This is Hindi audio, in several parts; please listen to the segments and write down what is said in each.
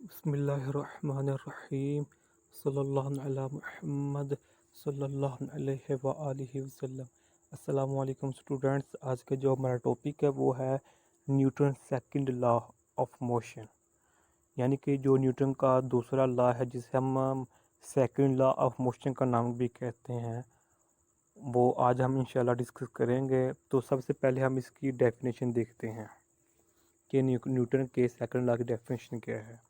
बिस्मिल्लाहिर्रहमानिर्रहीम सल्लल्लाहु अला मुहम्मद सल्लल्लाहु अलैहि व आलिहि वसल्लम। अस्सलामु अलैकुम स्टूडेंट्स। आज का जो हमारा टॉपिक है वो है Newton second law of motion, यानी कि जो न्यूटन का दूसरा लॉ है जिसे हम सेकंड लॉ ऑफ मोशन का नाम भी कहते हैं, वो आज हम इंशाल्लाह डिस्कस करेंगे। तो सबसे पहले हम इसकी डेफिनेशन देखते हैं कि न्यूटन के सेकंड लॉ की डेफिनेशन क्या है।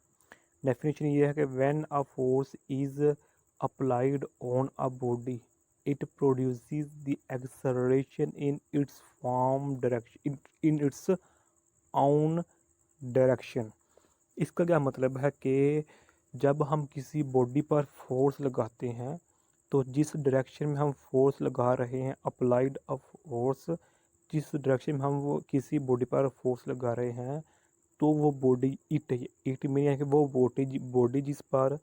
डेफिनेशन ये है कि when a force is applied on a body it produces the acceleration in its form direction in its own direction. इसका क्या मतलब है कि जब हम किसी बॉडी पर फोर्स लगाते हैं तो जिस डायरेक्शन में हम फोर्स लगा रहे हैं, अप्लाइड अ फोर्स, जिस डायरेक्शन में हम वो किसी बॉडी पर फोर्स लगा रहे हैं, तो वो बॉडी इट में है कि वो बॉडी जिस पर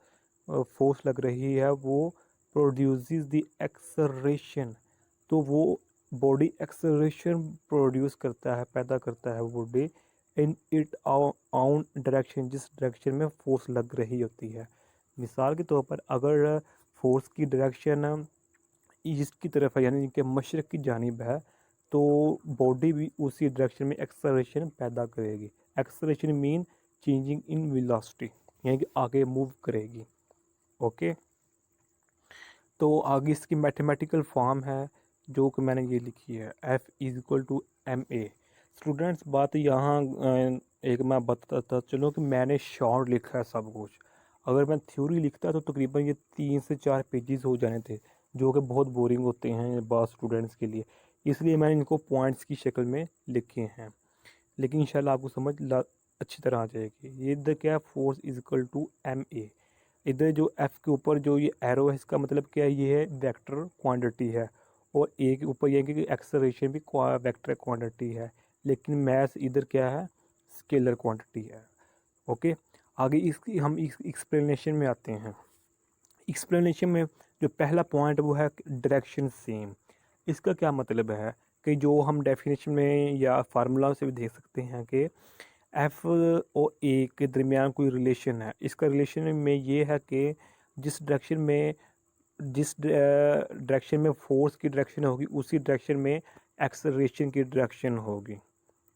फोर्स लग रही है वो प्रोड्यूसेस द एक्सेलरेशन। तो वो बॉडी एक्सेलरेशन प्रोड्यूस करता है, पैदा करता है body in it on direction, जिस डायरेक्शन में फोर्स लग रही होती है। मिसाल के तौर पर अगर फोर्स की डायरेक्शन ईस्ट की तरफ है, यानी कि मशरक़ की जानिब है, तो बॉडी भी उसी डायरेक्शन में एक्सेलरेशन पैदा करेगी। Acceleration mean changing in velocity, यानी कि आगे मूव करेगी। ओके, तो आगे इसकी मैथमेटिकल फॉर्म है जो कि मैंने ये लिखी है, F is equal to M A. स्टूडेंट्स बात यहाँ एक मैं बताता चलो कि मैंने शॉर्ट लिखा है सब कुछ। अगर मैं थ्योरी लिखता तो तकरीबन ये 3 से 4 पेजेस हो जाने थे, जो कि बहुत बोरिंग होते हैं बाद स्टूडेंट्स के लिए। इसलिए मैंने इनको पॉइंट्स की शक्ल में लिखे हैं, लेकिन इंशाल्लाह आपको अच्छी तरह आ जाएगी। ये इधर क्या है, force is equal to M A. इधर जो एफ के ऊपर जो ये एरो है, इसका मतलब क्या है, ये है वेक्टर क्वांटिटी है, और ए के ऊपर ये है कि एक्सेलरेशन भी वेक्टर क्वांटिटी है, लेकिन मैथ इधर क्या है, स्केलर क्वांटिटी है। ओके, आगे इसकी हम एक्सप्लेनेशन में आते हैं। एक्सप्लेनेशन में जो पहला पॉइंट वो है डायरेक्शन सेम। इसका क्या मतलब है कि जो हम डेफिनेशन में या फार्मूला से भी देख सकते हैं कि एफ और ए के दरमियान कोई रिलेशन है। इसका रिलेशन में ये है कि जिस डायरेक्शन में फोर्स की डायरेक्शन होगी उसी डायरेक्शन में एक्सेलरेशन की डायरेक्शन होगी।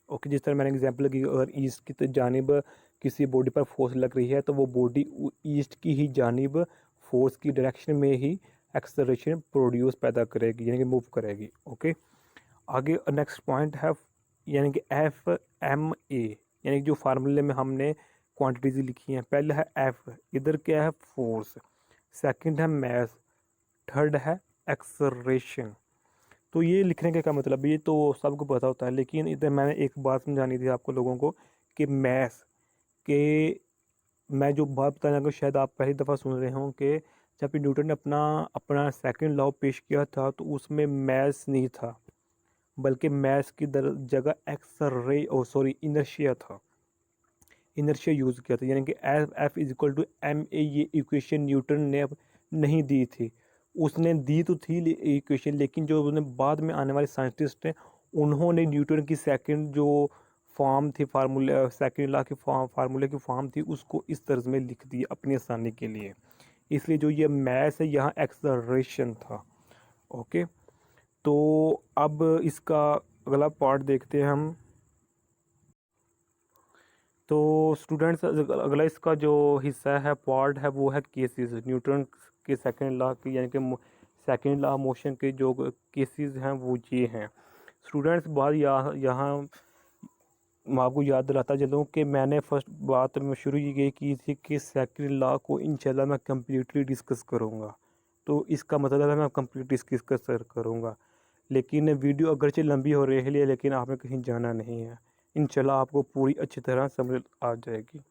ओके, जिस तरह मैंने एग्जांपल की, अगर ईस्ट की जानिब किसी बॉडी पर फोर्स लग रही है तो वो बॉडी ईस्ट की ही जानिब फोर्स की डायरेक्शन में ही एक्सेलरेशन प्रोड्यूस पैदा करेगी, यानी कि मूव करेगी। ओके, आगे नेक्स्ट पॉइंट है, यानी कि एफ एम ए, यानी कि जो फार्मूले में हमने क्वांटिटीज लिखी हैं। पहला है एफ, इधर क्या है, फोर्स। सेकंड है मैस, थर्ड है एक्सेलरेशन। तो ये लिखने का क्या मतलब, ये तो सबको पता होता है, लेकिन इधर मैंने एक बात समझानी थी आपको लोगों को कि मैस के, मैं जो बात बताने लगा शायद आप पहली दफ़ा सुन रहे हों कि जब न्यूटन ने अपना अपना सेकंड लॉ पेश किया था तो उसमें मैस नहीं था, बल्कि मैस की जगह इनर्शिया था, इनर्शिया यूज़ किया था। यानी कि F is equal to M A, ये इक्वेशन न्यूटन ने नहीं दी थी। उसने दी तो थी इक्वेशन, लेकिन जो उन्होंने बाद में आने वाले साइंटिस्ट हैं उन्होंने न्यूटन की सेकंड जो फॉर्म थी, फार्मूला सेकंड लॉ की फार्मूले की फॉर्म थी, उसको इस तर्ज में लिख दी अपनी आसानी के लिए। इसलिए जो ये मैस है यहाँ एक्सेलरेशन था। ओके, तो अब इसका अगला पार्ट देखते हैं हम। तो स्टूडेंट्स अगला इसका जो हिस्सा है, पार्ट है, वो है केसेस। न्यूटन के सेकंड लॉ की, यानी कि सेकंड लॉ मोशन के जो केसेस हैं वो ये हैं। स्टूडेंट्स बात यहाँ मैं आपको याद दिलाता चलूँ कि मैंने फर्स्ट बात में शुरू ये की थी कि सेकंड लॉ को इंशाल्लाह मैं कम्प्लीटली डिस्कस करूँगा। तो इसका मतलब है मैं कंप्लीट डिस्कस करूँगा, लेकिन वीडियो अगरचे लंबी हो रही है, लेकिन आपने कहीं जाना नहीं है। इंशाल्लाह आपको पूरी अच्छी तरह समझ आ जाएगी।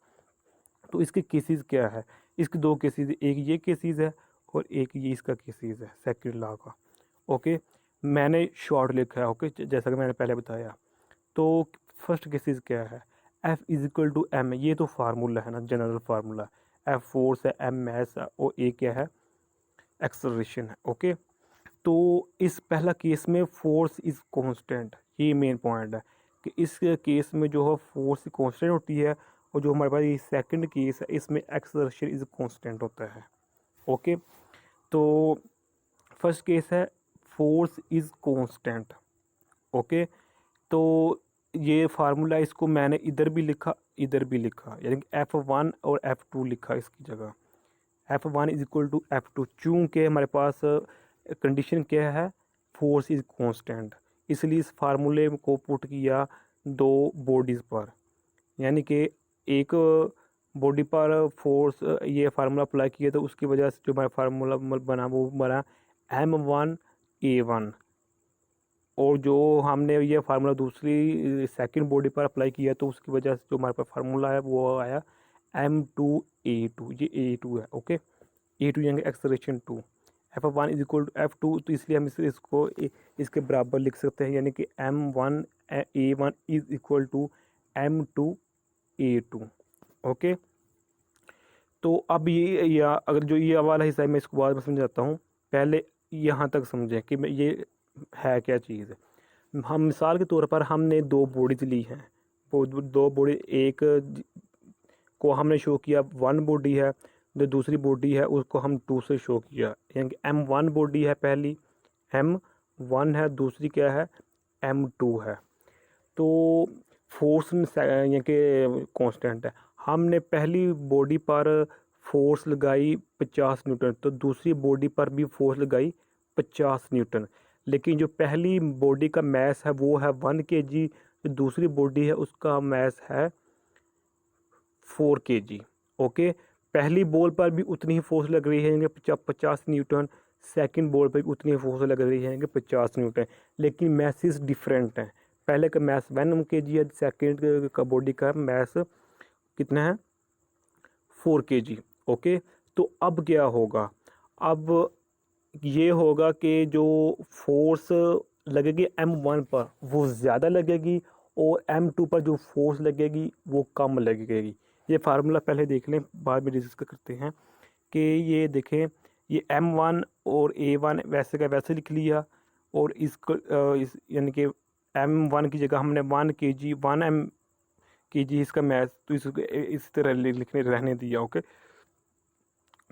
तो इसके केसेस क्या है, इसके दो केसेस, एक ये केसेस है और एक ये इसका केसेस है सेकंड लॉ का। ओके, मैंने शॉर्ट लिखा है। ओके, जैसा कि मैंने पहले बताया। तो फर्स्ट केसेस क्या है, F is equal to M, ये तो फार्मूला है ना, जनरल फार्मूला। एफ फोर्स है, एम मैस है, और ए क्या है, एक्सेलरेशन है। ओके, तो इस पहला केस में फोर्स इज़ कांस्टेंट, ये मेन पॉइंट है कि इस केस में जो है फोर्स कांस्टेंट होती है और जो हमारे पास ये सेकंड केस है इसमें एक्सेलरेशन इज कांस्टेंट होता है। ओके, तो फर्स्ट केस है फोर्स इज कांस्टेंट। ओके, तो ये फार्मूला इसको मैंने इधर भी लिखा इधर भी लिखा, यानी कि F1 और F2 लिखा इसकी जगह। F1 is equal to F2, चूँकि हमारे पास कंडीशन क्या है, फोर्स इज कांस्टेंट, इसलिए इस फार्मूले को पुट किया दो बॉडीज़ पर, यानी कि एक बॉडी पर फोर्स ये फार्मूला अप्लाई किया तो उसकी वजह से जो हमारा फार्मूला बना वो बना M1A1, और जो हमने ये फार्मूला दूसरी सेकंड बॉडी पर अप्लाई किया तो उसकी वजह से जो हमारे पास फार्मूला है वो आया M2A2, ये A2 है। ओके, A2 यानी acceleration 2, F1 is equal to F2, तो इसलिए हम इसको इसके बराबर लिख सकते हैं, यानी कि M1A1 is equal to M2A2। Okay, तो अब ये या अगर जो ये वाला हिस्सा है मैं इसको बाद में समझाता हूँ, पहले यहाँ तक समझें कि मैं ये है क्या चीज़ है। हम मिसाल के तौर पर हमने दो बॉडीज ली हैं, वो दो बॉडी, एक को हमने शो किया 1 बॉडी है, जो दूसरी बॉडी है उसको हम 2 से शो किया, यानी कि M1 बॉडी है पहली, M1 है, दूसरी क्या है M2 है। तो फोर्स में यानी कि कांस्टेंट है, हमने पहली बॉडी पर फोर्स लगाई 50 न्यूटन, तो दूसरी बॉडी पर भी फोर्स लगाई 50 न्यूटन, लेकिन जो पहली बॉडी का मैस है वो है 1 kg, जो दूसरी बॉडी है उसका मैस है 4 kg। ओके, पहली बॉल पर भी उतनी ही फोर्स लग रही है 50 न्यूटन, सेकंड बॉल पर भी उतनी ही फोर्स लग रही है 50 न्यूटन, लेकिन मैसेस डिफरेंट हैं। पहले का मैस 1 kg है, सेकंड का बॉडी का मैस कितना है 4 kg। ओके, तो अब क्या होगा, अब ये होगा कि जो फोर्स लगेगी M1 पर वो ज़्यादा लगेगी और M2 पर जो फोर्स लगेगी वो कम लगेगी। ये फार्मूला पहले देख लें, बाद में डिस्कस करते हैं कि ये देखें, ये M1 और A1 वैसे का वैसे लिख लिया, और इसको इस यानी कि M1 की जगह हमने 1 kg 1 M kg इसका मैथ, तो इसको इस तरह लिखने रहने दिया। ओके,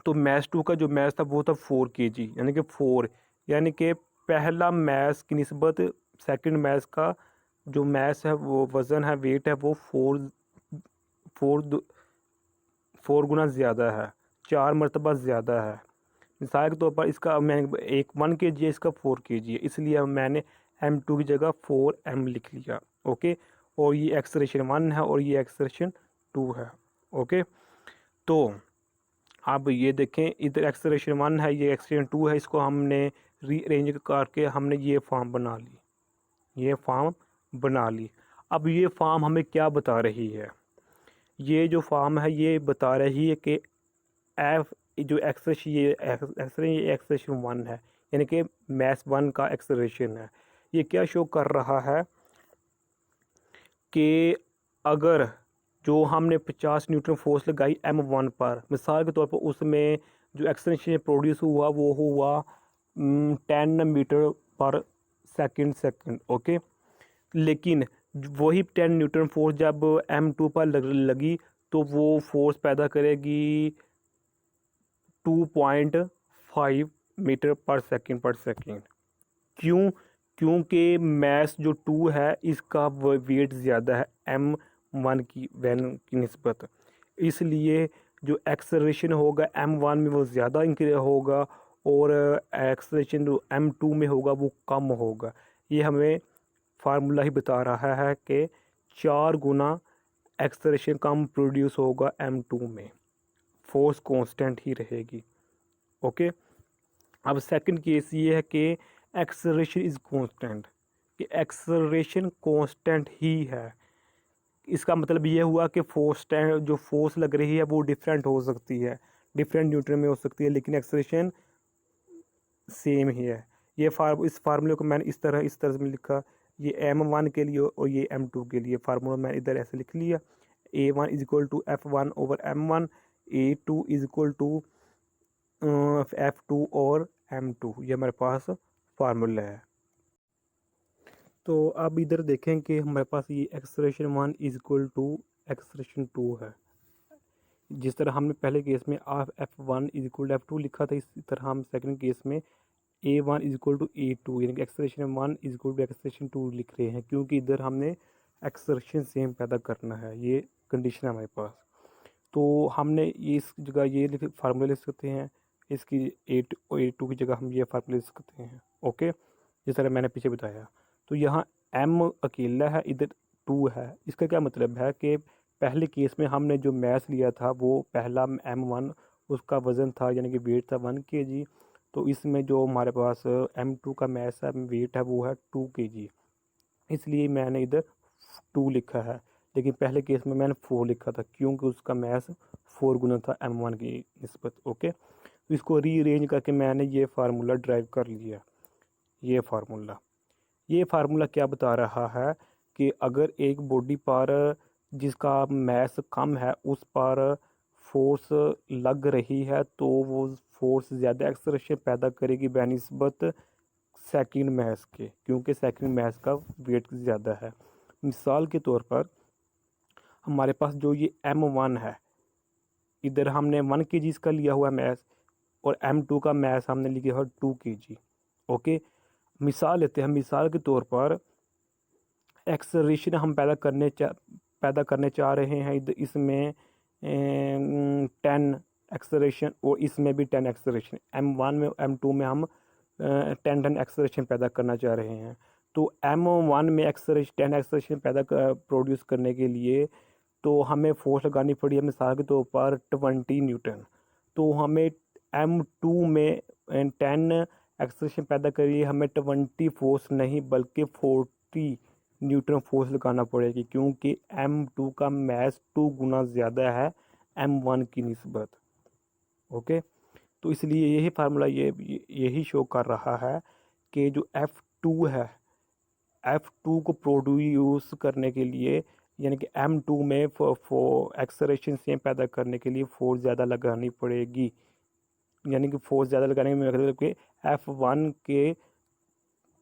तो मैथ 2 का जो मैथ था वो था 4 kg, यानी कि 4, यानी कि पहला मैथ की निस्बत सेकंड मैथ का जो मैथ है वो वज़न है वेट है वो 4 गुना ज़्यादा है, 4 मरतबा ज़्यादा है। मिसाल के तौर पर इसका मैं एक 1 kg है, इसका 4 kg है, इसलिए मैंने M2 की जगह 4M लिख लिया। ओके, और ये एक्सेलरेशन 1 है और ये एक्सेलरेशन 2 है। ओके, तो अब ये देखें, इधर एक्सेलरेशन 1 है, ये एक्सेलरेशन 2 है, इसको हमने रीअरेंज करके हमने ये फॉर्म बना ली, ये फॉर्म बना ली। अब ये फॉर्म हमें क्या बता रही है, ये जो फॉर्म है ये बता रही है कि एफ जो एक्सेलरेशन 1 है, यानी कि मैस 1 का एक्सेलरेशन है, ये क्या शो कर रहा है कि अगर जो हमने 50 न्यूटन फोर्स लगाई M1 पर, मिसाल के तौर पर उसमें जो एक्सेलरेशन प्रोड्यूस हुआ वो हुआ 10 मीटर पर सेकंड। ओके, लेकिन वही 10 न्यूटन फोर्स जब M2 पर लगी तो वो फोर्स पैदा करेगी 2.5 मीटर पर सेकंड। क्यों? क्योंकि मैस जो 2 है इसका वेट ज़्यादा है M1 की वैन की निस्बत, इसलिए जो एक्सेलरेशन होगा M1 में वो ज़्यादा इंक्रीज होगा और एक्सेलरेशन जो M2 में होगा वो कम होगा। ये हमें फार्मूला ही बता रहा है कि 4 गुना एक्सेलरेशन कम प्रोड्यूस होगा M2 में, फोर्स कांस्टेंट ही रहेगी। ओके, अब सेकंड केस ये है कि एक्सेलरेशन इज़ कांस्टेंट, कि एक्सेलरेशन कांस्टेंट ही है। इसका मतलब ये हुआ कि जो फोर्स लग रही है वो डिफरेंट हो सकती है, डिफरेंट न्यूटन में हो सकती है, लेकिन एक्सेलरेशन सेम ही है। ये इस फार्मूले को मैंने इस तरह से लिखा, ये M1 के लिए और ये M2 के लिए फार्मूला मैंने इधर ऐसे लिख लिया, A1 is equal to F1 over M1, A2 is equal to F2 और M2, ये हमारे पास फार्मूला है। तो अब इधर देखें कि हमारे पास ये acceleration 1 is equal to acceleration 2 है। जिस तरह हमने पहले केस में F1 is equal to F2 लिखा था, इसी तरह हम सेकंड केस में A1 is equal to A2 यानी कि acceleration 1 is equal to acceleration 2 लिख रहे हैं, क्योंकि इधर हमने एक्सेलरेशन सेम पैदा करना है, ये कंडीशन है हमारे पास। तो हमने ये इस जगह ये फार्मूला लिख सकते हैं, इसकी A2 की जगह हम ये फार्मूला लिख सकते हैं। ओके, जिस तरह मैंने पीछे बताया। तो यहाँ M अकेला है, इधर 2 है। इसका क्या मतलब है कि पहले केस में हमने जो मैथ लिया था वो पहला M1 उसका वज़न था यानी कि वेट था 1 kg। तो इसमें जो हमारे पास M2 का मैथ है, वेट है, वो है 2 kg। इसलिए मैंने इधर 2 लिखा है, लेकिन पहले केस में मैंने 4 लिखा था क्योंकि उसका मैथ 4 गुना था M1 की निस्बत। ओके, तो इसको रीअरेंज करके मैंने ये फार्मूला ड्राइव कर लिया। ये फार्मूला क्या बता रहा है कि अगर एक बॉडी पर जिसका मैस कम है उस पर फोर्स लग रही है तो वो फोर्स ज़्यादा एक्सेलरेशन पैदा करेगी बेनिस्बत सेकंड मैस के, क्योंकि सेकंड मैस का वेट ज़्यादा है। मिसाल के तौर पर हमारे पास जो ये M1 है, इधर हमने 1 kg इसका लिया हुआ मैस और M2 का मैस हमने लिया हुआ 2 kg। ओके, मिसाल लेते हैं। मिसाल के तौर पर एक्सेलरेशन हम पैदा करने चाह रहे हैं इसमें 10 एक्सेलरेशन और इसमें भी 10 एक्सेलरेशन। M1 में M2 में हम 10 एक्सेलरेशन पैदा करना चाह रहे हैं। तो M1 में 10 एक्सेलरेशन पैदा प्रोड्यूस करने के लिए तो हमें फोर्स लगानी पड़ी है मिसाल के तौर पर 20 न्यूटन। तो हमें M2 में 10 एक्सेलरेशन पैदा करिए, हमें 20 फोर्स नहीं बल्कि 40 न्यूटन फोर्स लगाना पड़ेगी, क्योंकि M2 का मैस 2 गुना ज़्यादा है M1 की निस्बत। ओके, तो इसलिए यही फार्मूला यही शो कर रहा है कि जो F2 है, F2 को प्रोड्यूस करने के लिए यानी कि M2 में एक्सेलरेशन सेम पैदा करने के लिए फोर्स ज़्यादा लगानी पड़ेगी। यानी कि फोर्स ज़्यादा लगाने में मतलब कि F1 के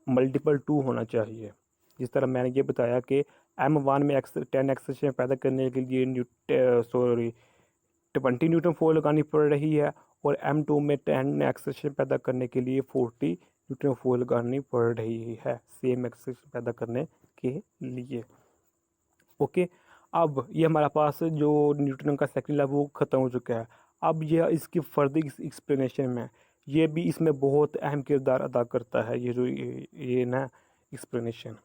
मल्टीपल 2 होना चाहिए। जिस तरह मैंने ये बताया कि M1 में 10 एक्सेलरेशन पैदा करने के लिए 20 न्यूटन फोर्स लगानी पड़ रही है और M2 में 10 एक्सेलरेशन पैदा करने के लिए 40 न्यूटन फोर्स लगानी पड़ रही है सेम एक्सेलरेशन पैदा करने के लिए। ओके, अब ये हमारे पास जो न्यूटन का सेकंड लॉ वो ख़त्म हो चुका है। अब यह इसकी फर्दर एक्सप्लेनेशन में ये भी इसमें बहुत अहम किरदार अदा करता है। ये जो ये ना एक्सप्लेनेशन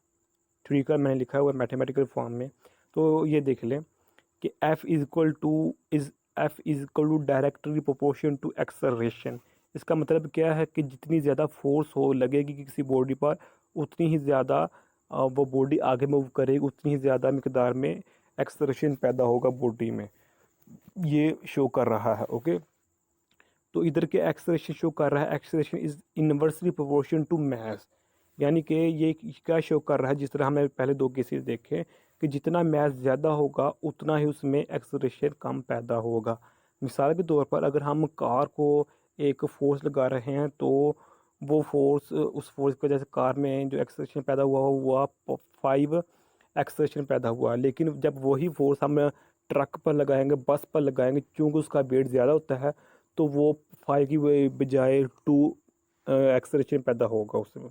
ठीक है मैंने लिखा हुआ है मैथमेटिकल फॉर्म में। तो ये देख लें कि F is equal to directly proportion to acceleration. इसका मतलब क्या है कि जितनी ज़्यादा फोर्स हो लगेगी किसी बॉडी पर उतनी ही ज़्यादा वो बॉडी आगे मूव करेगी, उतनी ही ज़्यादा मिकदार में एक्सेलरेशन पैदा होगा बॉडी में, ये शो कर रहा है। ओके, तो इधर के एक्सेलरेशन शो कर रहा है acceleration is inversely proportion to mass, यानी कि ये क्या शो कर रहा है जिस तरह हमने पहले 2 केसेस देखे कि जितना मैस ज़्यादा होगा उतना ही उसमें एक्सेलरेशन कम पैदा होगा। मिसाल के तौर पर अगर हम कार को एक फोर्स लगा रहे हैं तो वो फोर्स उस फोर्स की वजह से कार में जो एक्सेलरेशन पैदा हुआ 5 एक्सेलरेशन पैदा हुआ, लेकिन जब वही फोर्स हम ट्रक पर लगाएंगे, बस पर लगाएंगे, क्योंकि उसका वेट ज़्यादा होता है तो वो 5 की बजाय 2 एक्सेलरेशन पैदा होगा, उसमें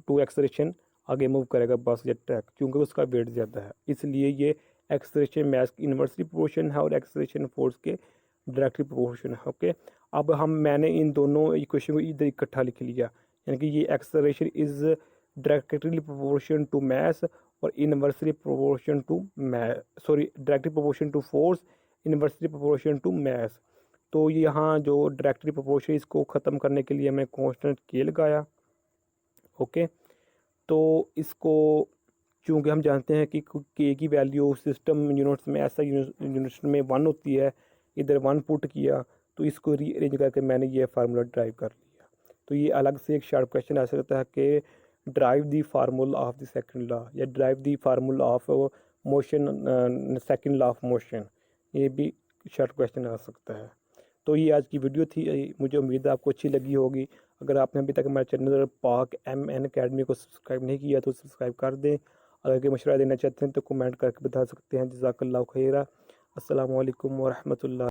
2 एक्सेलरेशन आगे मूव करेगा बस या ट्रक, क्योंकि उसका वेट ज़्यादा है। इसलिए ये एक्सेलरेशन मैस की इन्वर्सली प्रोपोर्शन है और एक्सेलरेशन फोर्स के डायरेक्टली प्रोपोर्शन है। ओके, अब मैंने इन दोनों इक्वेशन को इधर इकट्ठा लिख लिया, यानी कि ये acceleration is directly proportion to mass और inversely proportion to directly proportion to force, inversely proportion to mass. तो यहाँ जो डायरेक्टली प्रोपोर्शन इसको ख़त्म करने के लिए मैं कांस्टेंट के लगाया। ओके, तो इसको चूँकि हम जानते हैं कि के की वैल्यू सिस्टम यूनिट्स में ऐसा यूनिट्स में 1 होती है, इधर 1 पुट किया तो इसको रीअरेंज करके मैंने ये फार्मूला ड्राइव कर लिया। तो ये अलग से एक शार्प क्वेश्चन आ सकता है कि drive the formula of the second law या drive the formula of motion second law of motion, ये भी शार्ट क्वेश्चन आ सकता है। तो ये आज की वीडियो थी, मुझे उम्मीद है आपको अच्छी लगी होगी। अगर आपने अभी तक हमारे चैनल पाक MN अकेडमी को सब्सक्राइब नहीं किया तो सब्सक्राइब कर दें। अगर कोई मशवरा देना चाहते हैं तो कमेंट करके बता सकते हैं। जज़ाकल्लाहु खैरा। अस्सलामु अलैकुम व रहमतुल्लाह।